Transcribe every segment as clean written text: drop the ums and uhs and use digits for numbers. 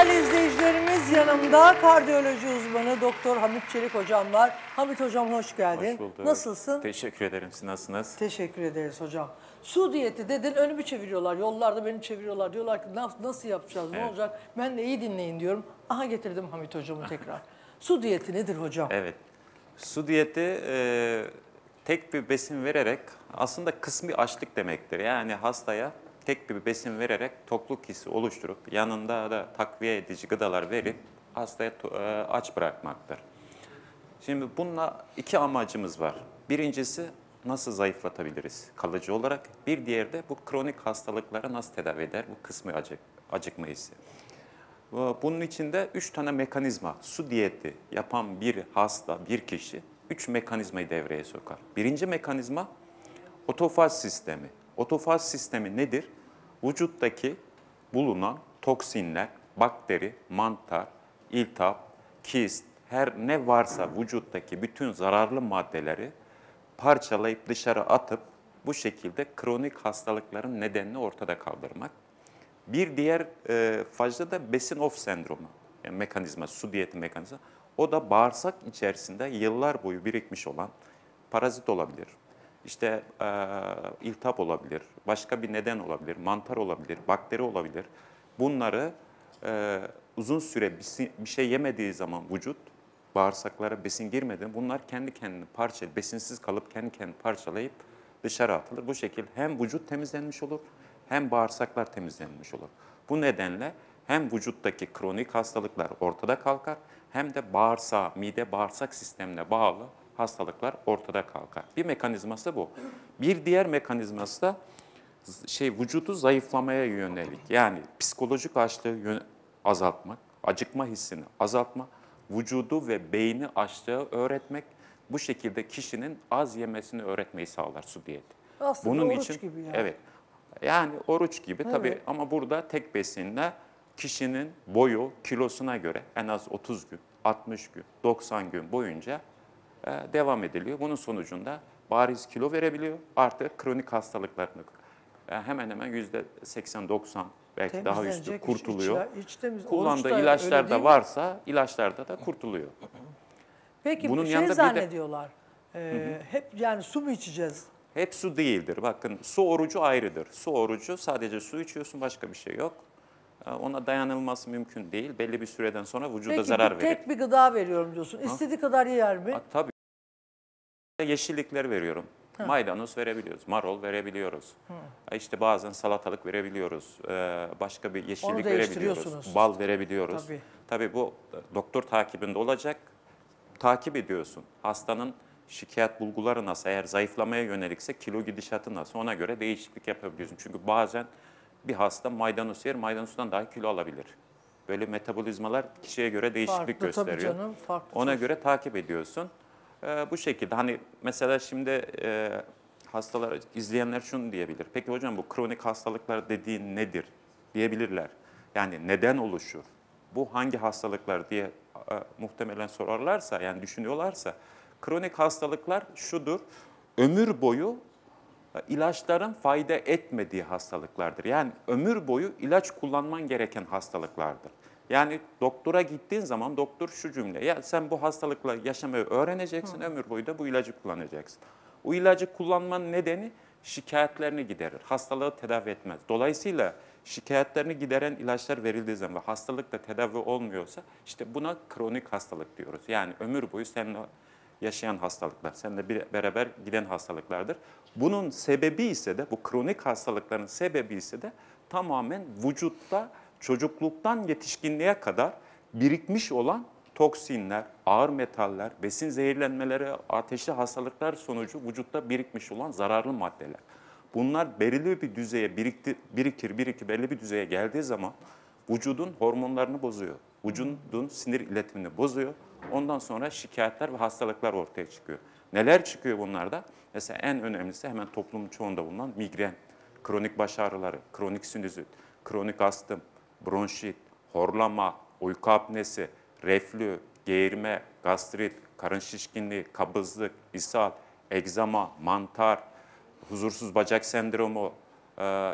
Değerli izleyicilerimiz, yanımda kardiyoloji uzmanı Doktor Hamit Çelik hocam var. Hamit hocam hoş geldin. Hoş bulduk. Nasılsın? Teşekkür ederim. Siz nasılsınız? Teşekkür ederiz hocam. Su diyeti dedin, önümü çeviriyorlar. Yollarda beni çeviriyorlar. Diyorlar ki nasıl yapacağız, ne olacak? Ben de iyi dinleyin diyorum. Aha getirdim Hamit hocamı tekrar. Su diyeti nedir hocam? Evet. Su diyeti tek bir besin vererek aslında kısmi açlık demektir. Yani hastaya tek bir besin vererek tokluk hissi oluşturup yanında da takviye edici gıdalar verip hastaya aç bırakmaktır. Şimdi bununla iki amacımız var. Birincisi nasıl zayıflatabiliriz kalıcı olarak. Bir diğeri de bu kronik hastalıklara nasıl tedavi eder bu kısmi acıkma hissi. Bunun içinde 3 tane mekanizma, su diyeti yapan bir hasta, bir kişi 3 mekanizmayı devreye sokar. Birinci mekanizma otofaz sistemi. Otofaz sistemi nedir? Vücuttaki bulunan toksinler, bakteri, mantar, iltihap, kist, her ne varsa vücuttaki bütün zararlı maddeleri parçalayıp dışarı atıp bu şekilde kronik hastalıkların nedenini ortada kaldırmak. Bir diğer fazla da Besin-Off sendromu, yani mekanizma, su diyeti mekanizma. O da bağırsak içerisinde yıllar boyu birikmiş olan parazit olabilir. İşte iltihap olabilir, başka bir neden olabilir, mantar olabilir, bakteri olabilir. Bunları uzun süre bir şey yemediği zaman vücut, bağırsaklara besin girmeden bunlar kendi kendini besinsiz kalıp kendi kendini parçalayıp dışarı atılır. Bu şekilde hem vücut temizlenmiş olur, hem bağırsaklar temizlenmiş olur. Bu nedenle hem vücuttaki kronik hastalıklar ortada kalkar, hem de mide bağırsak sistemine bağlı hastalıklar ortada kalkar. Bir mekanizması bu. Bir diğer mekanizması da vücudu zayıflamaya yönelik. Yani psikolojik açlığı azaltmak, acıkma hissini azaltma, vücudu ve beyni açlığı öğretmek, bu şekilde kişinin az yemesini öğretmeyi sağlar su diyeti. Aslında oruç gibi yani. Evet. Yani oruç gibi tabii ama burada tek besinle kişinin boyu, kilosuna göre en az 30 gün, 60 gün, 90 gün boyunca devam ediliyor. Bunun sonucunda bariz kilo verebiliyor. Artık kronik hastalıklarını hemen hemen %80-90 belki daha üstü kurtuluyor. Kullandığı ilaçlar da varsa ilaçlarda da kurtuluyor. Peki bunun zannediyorlar. Hep yani su mu içeceğiz? Hep su değildir. Bakın su orucu ayrıdır. Su orucu sadece su içiyorsun, başka bir şey yok. Ona dayanılması mümkün değil. Belli bir süreden sonra vücuda zarar verir. Peki tek bir gıda veriyorum diyorsun. İstediği kadar yer mi? Tabii. Yeşillikler veriyorum. Maydanoz verebiliyoruz, marul verebiliyoruz. İşte bazen salatalık verebiliyoruz. Başka bir yeşillik verebiliyoruz. Bal verebiliyoruz. Tabii bu doktor takibinde olacak. Takip ediyorsun. Hastanın şikayet bulguları nasıl? Eğer zayıflamaya yönelikse kilo gidişatı nasıl? Ona göre değişiklik yapabiliyorsun. Çünkü bazen bir hasta maydanoz yer, maydanozdan daha kilo alabilir. Böyle metabolizmalar kişiye göre değişiklik gösteriyor. Tabii canım, ona göre takip ediyorsun. Bu şekilde hani mesela şimdi hastalar, izleyenler şunu diyebilir. Peki hocam bu kronik hastalıklar dediğin nedir diyebilirler. Yani neden oluşur? Bu hangi hastalıklar diye muhtemelen sorarlarsa, yani düşünüyorlarsa, kronik hastalıklar şudur: ömür boyu ilaçların fayda etmediği hastalıklardır. Yani ömür boyu ilaç kullanman gereken hastalıklardır. Yani doktora gittiğin zaman doktor şu cümle: ya sen bu hastalıkla yaşamayı öğreneceksin, ömür boyu da bu ilacı kullanacaksın. O ilacı kullanmanın nedeni şikayetlerini giderir, hastalığı tedavi etmez. Dolayısıyla şikayetlerini gideren ilaçlar verildiği zaman ve hastalık da tedavi olmuyorsa işte buna kronik hastalık diyoruz. Yani ömür boyu seninle yaşayan hastalıklar, seninle beraber giden hastalıklardır. Bunun sebebi ise de, bu kronik hastalıkların sebebi ise de tamamen vücutta çocukluktan yetişkinliğe kadar birikmiş olan toksinler, ağır metaller, besin zehirlenmeleri, ateşli hastalıklar sonucu vücutta birikmiş olan zararlı maddeler. Bunlar belirli bir düzeye birikir belli bir düzeye geldiği zaman vücudun hormonlarını bozuyor. Vücudun sinir iletimini bozuyor. Ondan sonra şikayetler ve hastalıklar ortaya çıkıyor. Neler çıkıyor bunlarda? Mesela en önemlisi hemen toplumun çoğunda bulunan migren, kronik baş ağrıları, kronik sinüzit, kronik astım, bronşit, horlama, uyku apnesi, reflü, geğirme, gastrit, karın şişkinliği, kabızlık, ishal, egzama, mantar, huzursuz bacak sendromu,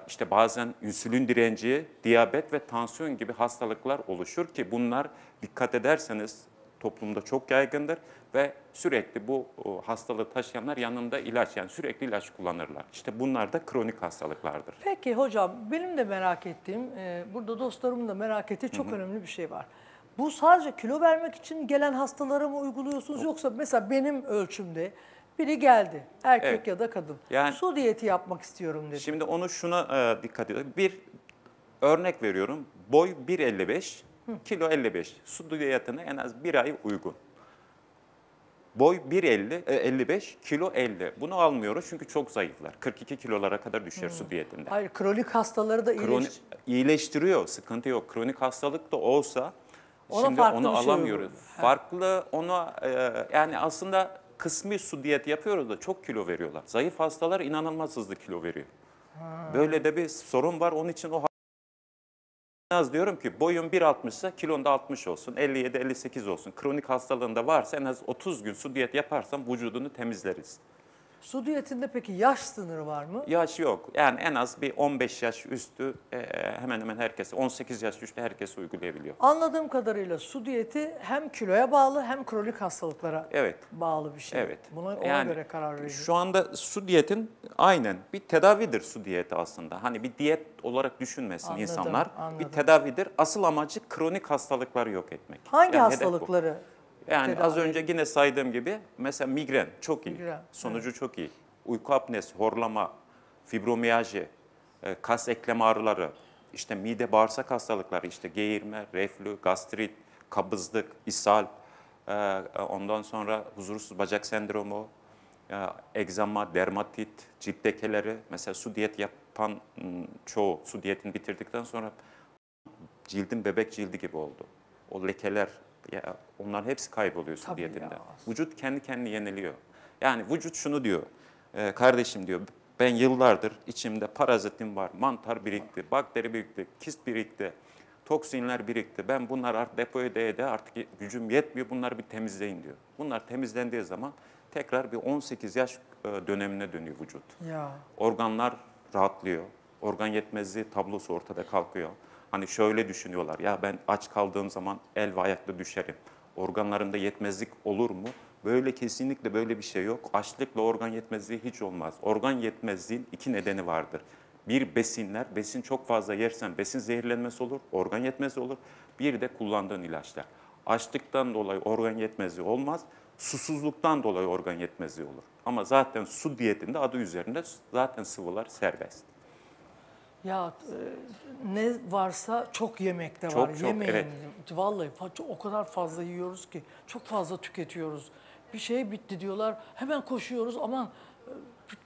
İşte bazen insülin direnci, diyabet ve tansiyon gibi hastalıklar oluşur ki bunlar dikkat ederseniz toplumda çok yaygındır ve sürekli bu hastalığı taşıyanlar yanında ilaç, yani sürekli ilaç kullanırlar. İşte bunlar da kronik hastalıklardır. Peki hocam, benim de merak ettiğim, burada dostlarımın da merak ettiği çok önemli bir şey var. Bu sadece kilo vermek için gelen hastalara mı uyguluyorsunuz, yoksa mesela benim ölçümde biri geldi, erkek Evet. ya da kadın, Yani, su diyeti yapmak istiyorum dedi. Şimdi onu şuna dikkat ediyorum. Bir örnek veriyorum. Boy 1.55, kilo 55. Su diyetine en az bir ay uygun. Boy 1.55, kilo 50. Bunu almıyoruz çünkü çok zayıflar. 42 kilolara kadar düşer su diyetinde. Hayır, kronik hastaları da İyileştiriyor, sıkıntı yok. Kronik hastalık da olsa Ona şimdi farklı onu bir şey alamıyoruz. uyguluyor. Farklı, yani aslında kısmi su diyeti yapıyoruz da çok kilo veriyorlar. Zayıf hastalar inanılmaz hızlı kilo veriyor. Böyle de bir sorun var. Onun için en az diyorum ki boyun 1.60 ise kilon da 60 olsun, 57-58 olsun. Kronik hastalığında varsa en az 30 gün su diyeti yaparsan vücudunu temizleriz. Su diyetinde peki yaş sınırı var mı? Yaş yok. Yani en az bir 15 yaş üstü hemen hemen herkese, 18 yaş üstü herkes uygulayabiliyor. Anladığım kadarıyla su diyeti hem kiloya bağlı hem kronik hastalıklara bağlı bir şey. Evet. Ona Yani göre karar veriyor. şu anda su diyetin aynen bir tedavidir su diyeti aslında. Hani bir diyet olarak düşünmesin Anladım, insanlar. anladım. Bir tedavidir. Asıl amacı kronik hastalıkları yok etmek. Hangi Yani hedef bu. hastalıkları? Yani tedavi az önce yine saydığım gibi mesela migren çok iyi. Migren, Sonucu çok iyi. Uyku apnesi, horlama, fibromiyalji, kas eklem ağrıları, işte mide bağırsak hastalıkları, işte geğirme, reflü, gastrit, kabızlık, ishal, ondan sonra huzursuz bacak sendromu, egzama, dermatit, cilt lekeleri. Mesela su diyeti yapan çoğu su diyetini bitirdikten sonra cildin bebek cildi gibi oldu. O lekeler, onların hepsi kayboluyor su diyetinde. ya. Vücut kendi kendini yeniliyor. Yani vücut şunu diyor, kardeşim diyor, ben yıllardır içimde parazitim var, mantar birikti, bakteri birikti, kist birikti, toksinler birikti. Ben bunlar artık depoya değede artık gücüm yetmiyor, bunları bir temizleyin diyor. Bunlar temizlendiği zaman tekrar bir 18 yaş dönemine dönüyor vücut. Ya. Organlar rahatlıyor, organ yetmezliği tablosu ortada kalkıyor. Hani şöyle düşünüyorlar, ya ben aç kaldığım zaman el ve ayakta düşerim. Organlarında yetmezlik olur mu? Böyle kesinlikle böyle bir şey yok. Açlıkla organ yetmezliği hiç olmaz. Organ yetmezliğin iki nedeni vardır. Bir besinler, besin çok fazla yersen besin zehirlenmesi olur, organ yetmezliği olur. Bir de kullandığın ilaçlar. Açlıktan dolayı organ yetmezliği olmaz, susuzluktan dolayı organ yetmezliği olur. Ama zaten su diyetinde adı üzerinde zaten sıvılar serbest. Ya ne varsa çok yemekte var. Çok, Yemeyin. evet. Vallahi o kadar fazla yiyoruz ki, çok fazla tüketiyoruz. Bir şey bitti diyorlar, hemen koşuyoruz, aman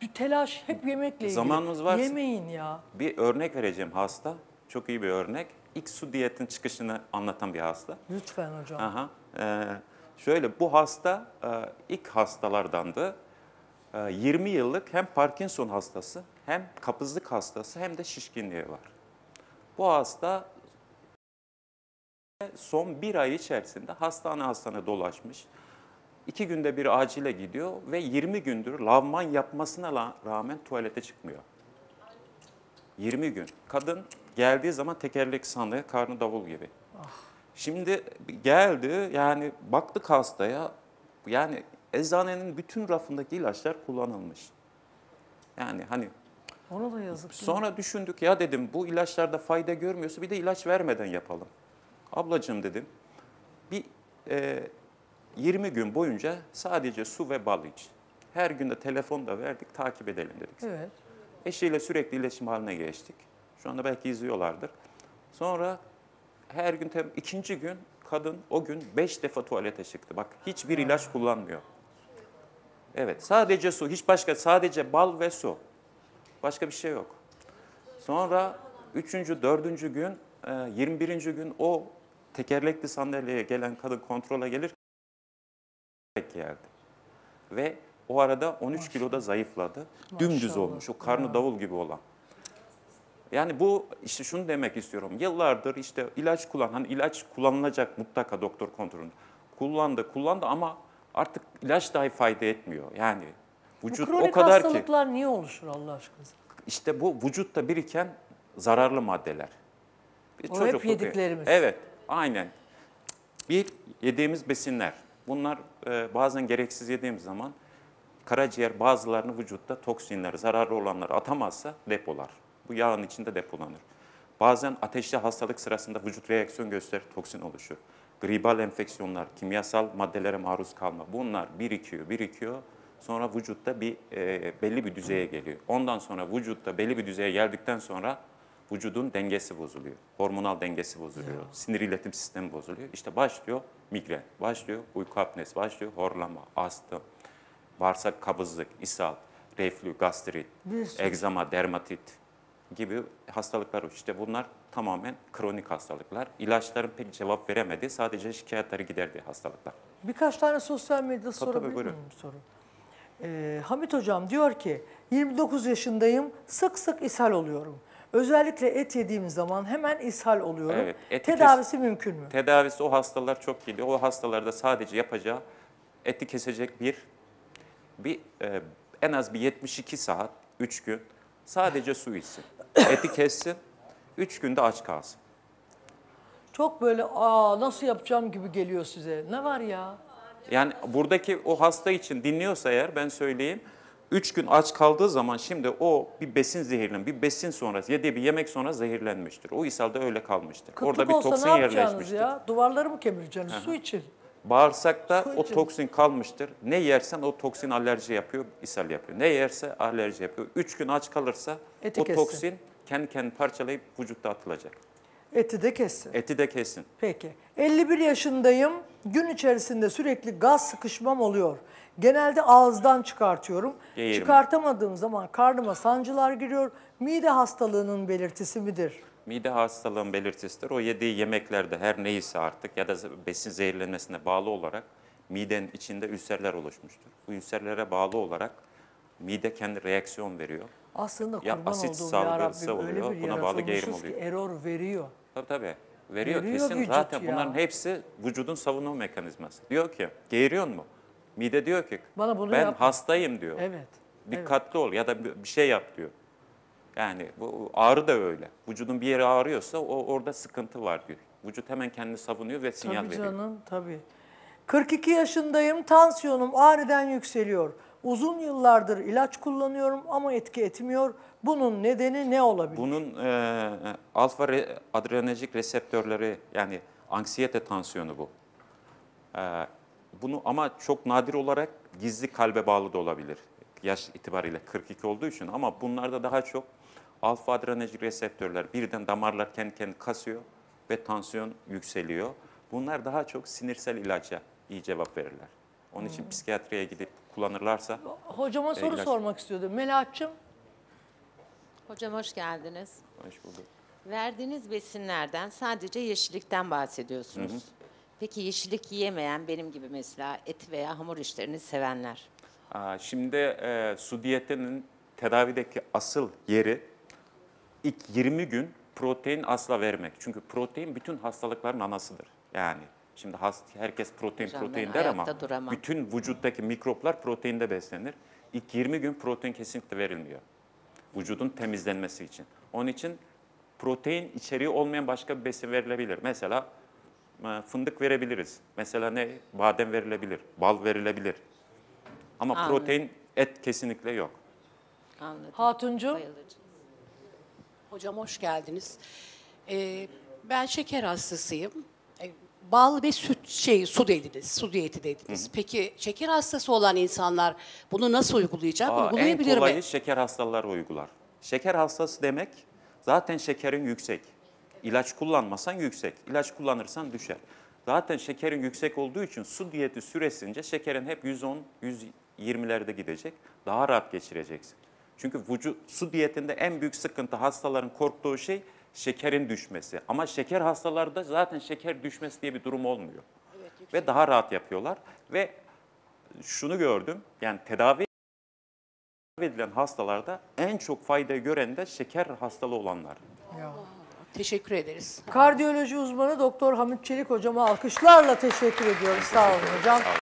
bir telaş, hep yemekle ilgili. Zamanımız varsa Yemeyin ya. bir örnek vereceğim hasta. Çok iyi bir örnek. İlk su diyetin çıkışını anlatan bir hasta. Lütfen hocam. Aha. Şöyle bu hasta ilk hastalardandı. 20 yıllık hem Parkinson hastası, hem kabızlık hastası, hem de şişkinliği var. Bu hasta son bir ay içerisinde hastane dolaşmış. 2 günde bir acile gidiyor ve 20 gündür lavman yapmasına rağmen tuvalete çıkmıyor. 20 gün. Kadın geldiği zaman tekerlek sandığı, karnı davul gibi. Şimdi geldi, yani baktık hastaya, yani eczanenin bütün rafındaki ilaçlar kullanılmış. Yani hani Ona da yazık. sonra düşündük, ya dedim bu ilaçlarda fayda görmüyorsa bir de ilaç vermeden yapalım. Ablacığım dedim, bir 20 gün boyunca sadece su ve bal iç. Her gün de telefon da verdik, takip edelim dedik. Evet. Eşiyle sürekli iletişim haline geçtik. Şu anda belki izliyorlardır. Sonra her gün, ikinci gün kadın o gün 5 defa tuvalete çıktı. Bak hiçbir ilaç kullanmıyor. Evet, sadece su, hiç başka, sadece bal ve su. Başka bir şey yok. Sonra 3. 4. gün, 21. gün o tekerlekli sandalyeye gelen kadın kontrole gelir geldi. Ve o arada 13 kiloda zayıfladı. Dümdüz Maşallah. olmuş, o karnı davul gibi olan. Yani bu işte şunu demek istiyorum. Yıllardır işte ilaç hani ilaç kullanılacak mutlaka doktor kontrolünde. Kullandı ama artık ilaç dahi fayda etmiyor. Yani vücut Bu kronik o kadar ki hastalıklar niye oluşur Allah aşkına? İşte bu vücutta biriken zararlı maddeler. O hep yediklerimiz. Evet, aynen. Bir, yediğimiz besinler. Bunlar bazen gereksiz yediğimiz zaman karaciğer bazılarını vücutta toksinleri, zararlı olanları atamazsa depolar. Bu yağın içinde depolanır. Bazen ateşli hastalık sırasında vücut reaksiyon gösterir, toksin oluşur. Gribal enfeksiyonlar, kimyasal maddelere maruz kalma. Bunlar birikiyor. Sonra vücutta belli bir düzeye geliyor. Ondan sonra vücutta belli bir düzeye geldikten sonra vücudun dengesi bozuluyor. Hormonal dengesi bozuluyor. Sinir iletim sistemi bozuluyor. İşte başlıyor migren, başlıyor uyku apnesi, başlıyor horlama, astım, bağırsak kabızlık, ishal, reflü, gastrit, egzama, dermatit gibi hastalıklar. İşte bunlar tamamen kronik hastalıklar. İlaçların pek cevap veremediği, sadece şikayetleri giderdiği hastalıklar. Birkaç tane sosyal medyada sorabilir miyim bu soru? Hamit Hocam diyor ki 29 yaşındayım, sık sık ishal oluyorum. Özellikle et yediğim zaman hemen ishal oluyorum. Evet, tedavisi mümkün mü? Tedavisi o hastalar çok geliyor. O hastalarda sadece yapacağı eti kesecek en az bir 72 saat, 3 gün sadece su içsin. Eti kessin, 3 günde aç kalsın. Çok böyle nasıl yapacağım gibi geliyor size. Ne var ya? Yani buradaki o hasta için dinliyorsa eğer ben söyleyeyim. 3 gün aç kaldığı zaman şimdi o bir besin zehirlenmiş, bir besin sonrası, yediği bir yemek sonra zehirlenmiştir. O ishalde öyle kalmıştır. Kıtlık orada bir olsa toksin ne yapacaksınız yerleşmiştir. ya? Duvarları mı kemireceksiniz? Su için. Bağırsakta Su o için. toksin kalmıştır. Ne yersen o toksin alerji yapıyor, ishal yapıyor. Ne yerse alerji yapıyor. 3 gün aç kalırsa Eti o kessin. toksin kendi kendini parçalayıp vücutta atılacak. Eti de kessin. Eti de kesin. Peki. 51 yaşındayım. Gün içerisinde sürekli gaz sıkışmam oluyor. Genelde ağızdan çıkartıyorum. Geğirme. Çıkartamadığım zaman karnıma sancılar giriyor. Mide hastalığının belirtisi midir? Mide hastalığın belirtisidir. O yediği yemeklerde her neyse artık ya da besin zehirlenmesine bağlı olarak midenin içinde ülserler oluşmuştur. Bu ülserlere bağlı olarak mide kendi reaksiyon veriyor. Aslında Ya kurban asit olduğum salgısı yarabbim öyle oluyor, bir buna bağlı geğirim yaratılmışız ki oluyor. error veriyor. Tabii. Veriyor kesin. vücut Zaten ya. bunların hepsi vücudun savunma mekanizması. Diyor ki geğiriyor mu? Mide diyor ki Bana bunu ben yapma. hastayım diyor. Evet. Dikkatli ol ya da bir şey yap diyor. Yani bu ağrı da öyle. Vücudun bir yeri ağrıyorsa orada sıkıntı var diyor. Vücut hemen kendini savunuyor ve sinyal Tabii veriyor. canım, tabii. 42 yaşındayım, tansiyonum aniden yükseliyor. Uzun yıllardır ilaç kullanıyorum ama etki etmiyor. Bunun nedeni ne olabilir? Bunun alfa adrenerjik reseptörleri, yani anksiyete tansiyonu bu. Bunu ama çok nadir olarak gizli kalbe bağlı da olabilir. Yaş itibariyle 42 olduğu için, ama bunlarda daha çok alfa adrenerjik reseptörler birden damarlar kendi kendini kasıyor ve tansiyon yükseliyor. Bunlar daha çok sinirsel ilaca iyi cevap verirler. Onun için psikiyatriye gidip kullanırlarsa. Hocama soru ilaç. sormak istiyordum. Melahat'cığım. Hocam hoş geldiniz. Hoş bulduk. Verdiğiniz besinlerden sadece yeşillikten bahsediyorsunuz. Peki yeşillik yiyemeyen, benim gibi mesela et veya hamur işlerini sevenler? Şimdi su diyetinin tedavideki asıl yeri ilk 20 gün protein asla vermek. Çünkü protein bütün hastalıkların anasıdır. Yani şimdi herkes protein Hocam, protein ben der ama ayakta duramam. bütün vücuttaki mikroplar proteinde beslenir. İlk 20 gün protein kesinlikle verilmiyor. Vücudun temizlenmesi için. Onun için protein içeriği olmayan başka bir besin verilebilir. Mesela fındık verebiliriz. Mesela ne? Badem verilebilir, bal verilebilir. Ama Anladım. protein, et kesinlikle yok. Anladım. Hatuncuğum. Bayılacağım. Hocam hoş geldiniz. Ben şeker hastasıyım. Bal ve süt su dediniz, su diyeti dediniz. Peki şeker hastası olan insanlar bunu nasıl uygulayacak? En Uygulayabilir kolayı mi? şeker hastaları uygular. Şeker hastası demek zaten şekerin yüksek. İlaç kullanmasan yüksek. İlaç kullanırsan düşer. Zaten şekerin yüksek olduğu için su diyeti süresince şekerin hep 110-120'lerde gidecek. Daha rahat geçireceksin. Çünkü su diyetinde en büyük sıkıntı, hastaların korktuğu şey şekerin düşmesi. Ama şeker hastalarda zaten şeker düşmesi diye bir durum olmuyor. Evet, ve daha rahat yapıyorlar. Ve şunu gördüm, yani tedavi edilen hastalarda en çok faydayı gören de şeker hastalığı olanlar. Ya. Teşekkür ederiz. Kardiyoloji uzmanı Doktor Hamit Çelik hocama alkışlarla teşekkür ediyoruz. Sağ olun hocam.